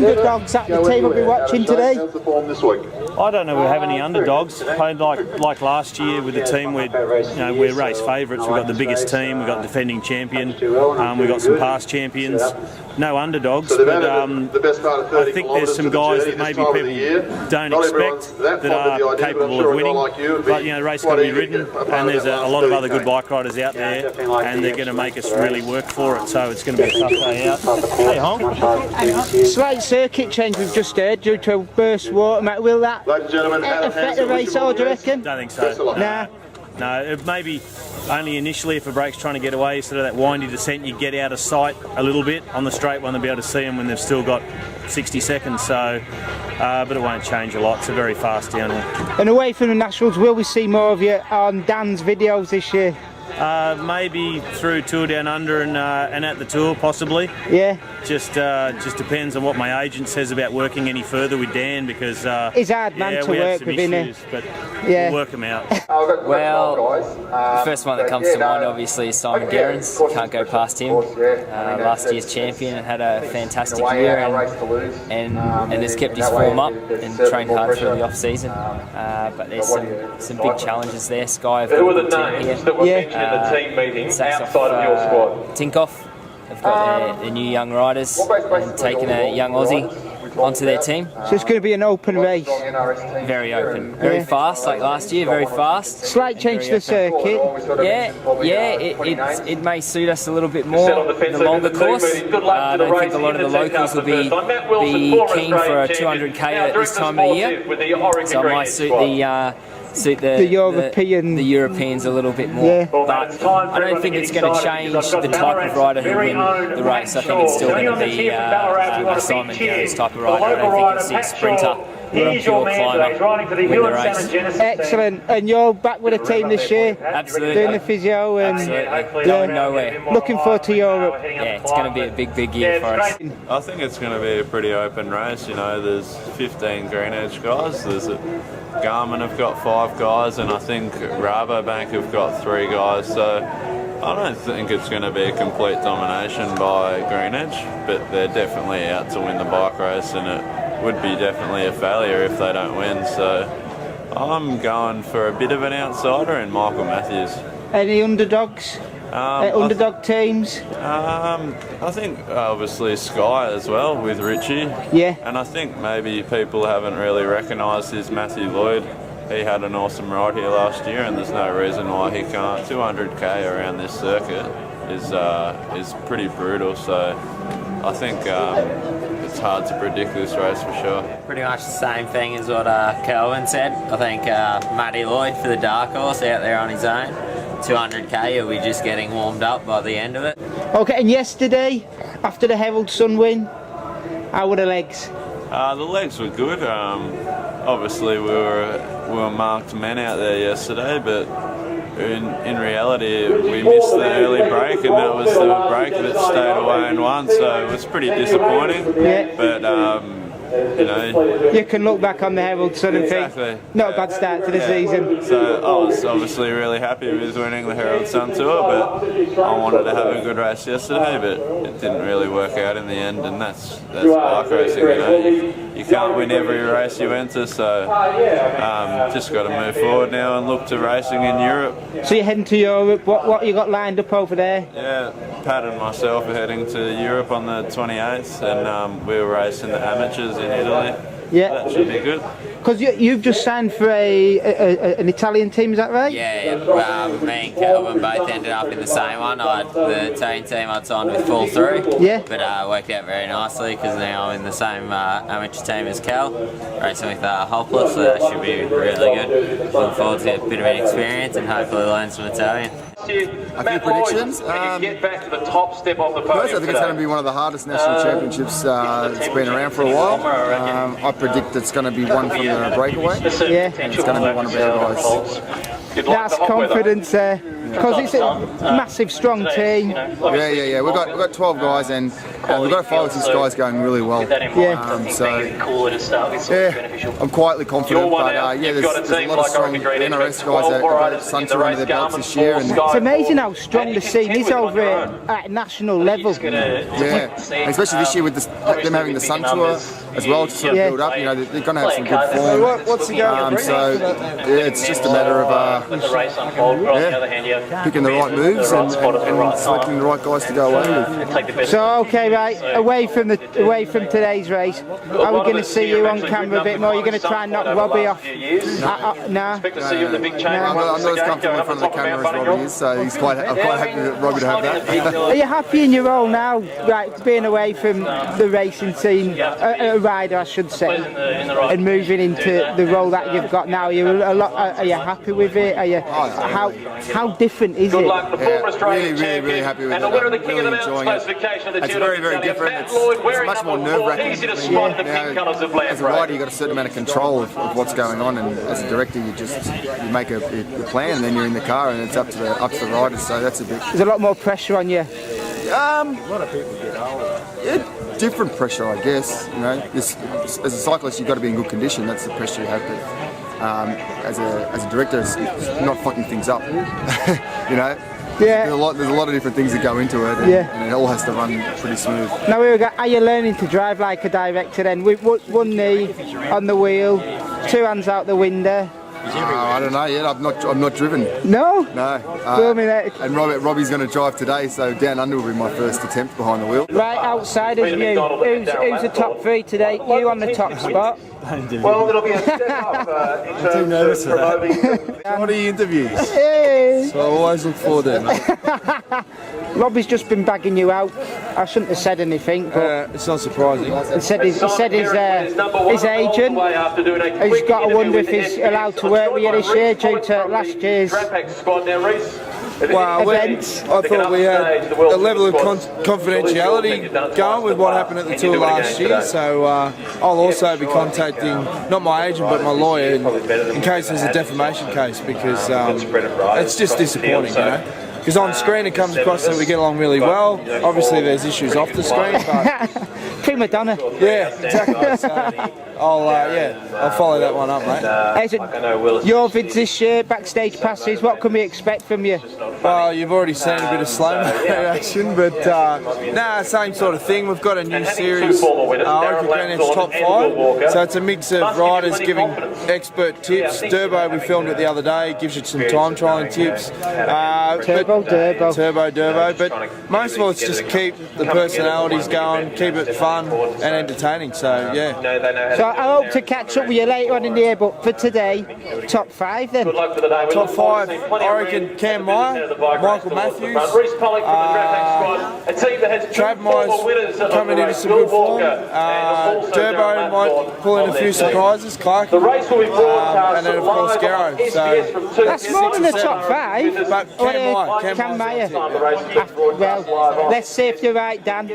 underdogs that the team will be watching today? I don't know if we have any underdogs. Like last year with the team, we're race favourites. We've got the biggest team, we've got the defending champion, we've got some past champions. No underdogs, but I think there's some guys that maybe people don't expect that are capable of winning. But the race got to be ridden, and there's a lot of other good bike riders out there, and they're going to make us really work for it. So it's going to be a tough day out. Hey, Hong. Slight circuit change we've just heard due to a burst water. Will that affect the race, or do you reckon? Don't think so. Nah. No, it maybe only initially if a brake's trying to get away, sort of that windy descent, you get out of sight a little bit on the straight one to be able to see them when they've still got 60 seconds. So, but it won't change a lot. It's a very fast downhill. And away from the Nationals, will we see more of you on Dan's videos this year? Maybe through Tour Down Under and at the Tour, possibly. Yeah. Just depends on what my agent says about working any further with Dan, because he's a hard man to work with, isn't he? But we'll work him out. Well, the first one that comes to mind obviously is Simon Gerrans. Can't go past him. Last year's champion and had a fantastic year and has kept his form up and trained hard through the off season. But there's some big challenges there. Sky have got a good team here. The team meeting outside of your squad. Tinkoff have got their new young riders and taken a young Aussie onto their team. So it's going to be an open race. Very open, very fast, like last year, very fast. Slight change to the circuit. It may suit us a little bit more, the longer course. I don't think a lot of the locals will be keen for a 200k at this time of the year. So it might suit the Europeans a little bit more. Yeah. But I don't think it's going to change the type of rider who win the race. I think it's still going to be a Simon Gerrans type of rider. I don't think you'll see a sprinter or a pure climber win the race. Excellent. And you're back with a team this year? Absolutely. Doing the physio and going nowhere. Looking forward to Europe. Yeah, it's going to be a big year for us. I think it's going to be a pretty open race. There's 15 Green Edge guys. Garmin have got 5 guys, and I think Rabobank have got 3 guys. So I don't think it's going to be a complete domination by Green Edge, but they're definitely out to win the bike race, and it would be definitely a failure if they don't win. So I'm going for a bit of an outsider in Michael Matthews. Any underdogs? Underdog teams? I think obviously Sky as well with Richie. Yeah. And I think maybe people haven't really recognised his Matthew Lloyd. He had an awesome ride here last year, and there's no reason why he can't. 200k around this circuit is pretty brutal. So I think it's hard to predict this race for sure. Pretty much the same thing as what Kelvin said. I think Matty Lloyd for the dark horse out there on his own. 200k, he'll be just getting warmed up by the end of it. Okay, and yesterday, after the Herald Sun win, how were the legs? The legs were good. Obviously, we were marked men out there yesterday, but in reality, we missed the early break, and that was the break that stayed away and won. So it was pretty disappointing. Yeah. But you can look back on the Herald Sun and think, not a bad start to the season. So I was obviously really happy with winning the Herald Sun Tour, but I wanted to have a good race yesterday, but it didn't really work out in the end, and that's bike racing. You can't win every race you enter, so just got to move forward now and look to racing in Europe. So you're heading to Europe. What you got lined up over there? Yeah, Pat and myself are heading to Europe on the 28th, and we'll race in the amateurs in Italy. Yeah. That should be good. Because you've just signed for an Italian team, is that right? Yeah. Me and Kelvin both ended up in the same one. The Italian team I'd signed with fall through. Yeah. But it worked out very nicely because now I'm in the same amateur team as Cal, racing with Hopeless, so that should be really good. Looking forward to a bit of an experience and hopefully learn some Italian. A few predictions. Get back to the top step of the podium. First, I think it's going to be one of the hardest national championships that's been around for a while. I predict it's going to be one from the breakaway. Yeah. And it's going to be one of our guys. That's confidence there. Because it's a massive, strong team. Yeah. We've got 12 guys, and we've got 5 or 6 guys going really well. I'm quietly confident, but there's a lot of strong NRS guys that got Sun Tour under their belts this year. And it's amazing how strong the scene is over at national level. Yeah, especially this year with them having the Sun Tour as well to sort of build up. You know, they're going to have some good form. What's he going to so it's just a matter of picking the right moves and selecting the right guys to go away with. So okay, right, away from today's race, are we going to see you on camera a bit more? You're going to try and knock Robbie off? Nah. Expect to see you in the big chain. I'm not as comfortable in front of the camera as Robbie is, so I'm quite happy that Robbie to have that. Are you happy in your role now, right, being away from the racing team, a rider I should say, and moving into the role that you've got now? Are you happy with it? Are you, how different is it? Really happy with it. I'm really enjoying it. It's very different. It's much more nerve-wracking. As a rider, you've got a certain amount of control of what's going on, and as a director, you make a plan, and then you're in the car, and it's up to the riders. So that's a bit. There's a lot more pressure on you. Different pressure, I guess. You know, as a cyclist, you've got to be in good condition. That's the pressure you have to. As a director, it's not fucking things up. You know. Yeah. There's a lot of different things that go into it, and it all has to run pretty smooth. Now, are you learning to drive like a director then? With one knee on the wheel, 2 hands out the window. I don't know yet. I'm not driven. No. And Robbie's going to drive today, so down under will be my first attempt behind the wheel. Right outside of you, who's the top 3 today? You on the top spot. Well, it'll be a step up in terms of promoting. Shoddy interviews. Hey. So I always look forward to it. Robbie's just been bagging you out. I shouldn't have said anything, but it's not surprising. He said his agent. He's got to wonder if he's allowed to work with you this year due to last year's Well, events. I thought we had a level of confidentiality going with what happened at the tour last year, so I'll also be contacting not my agent but my lawyer in case there's a defamation case, because it's just disappointing, you know. Because on screen it comes across that we get along really well. Obviously there's issues off the screen, but prima donna. Yeah, exactly. So I'll follow that one up, mate. Your vids this year, backstage passes, what can we expect from you? Well, you've already seen a bit of slow-mo action, but same sort of thing. We've got a new series, Oracle Greenwich Top 5, so it's a mix of riders giving expert tips. Durbo, we filmed it the other day, gives you some time trialling tips. Turbo, but most of all it's just keep the personalities going, keep it fun and entertaining, so yeah. So I hope to catch up with you later on in the year, but for today, top 5 then? Top 5, I reckon Cam Meyer, Michael Matthews, Trav Meyer's coming into some good form, Durbo might pull in a few surprises, Clark, and then of course Garrow. So that's more than the top 5. But Cam Meyer. Well, let's see if you're right, Dan.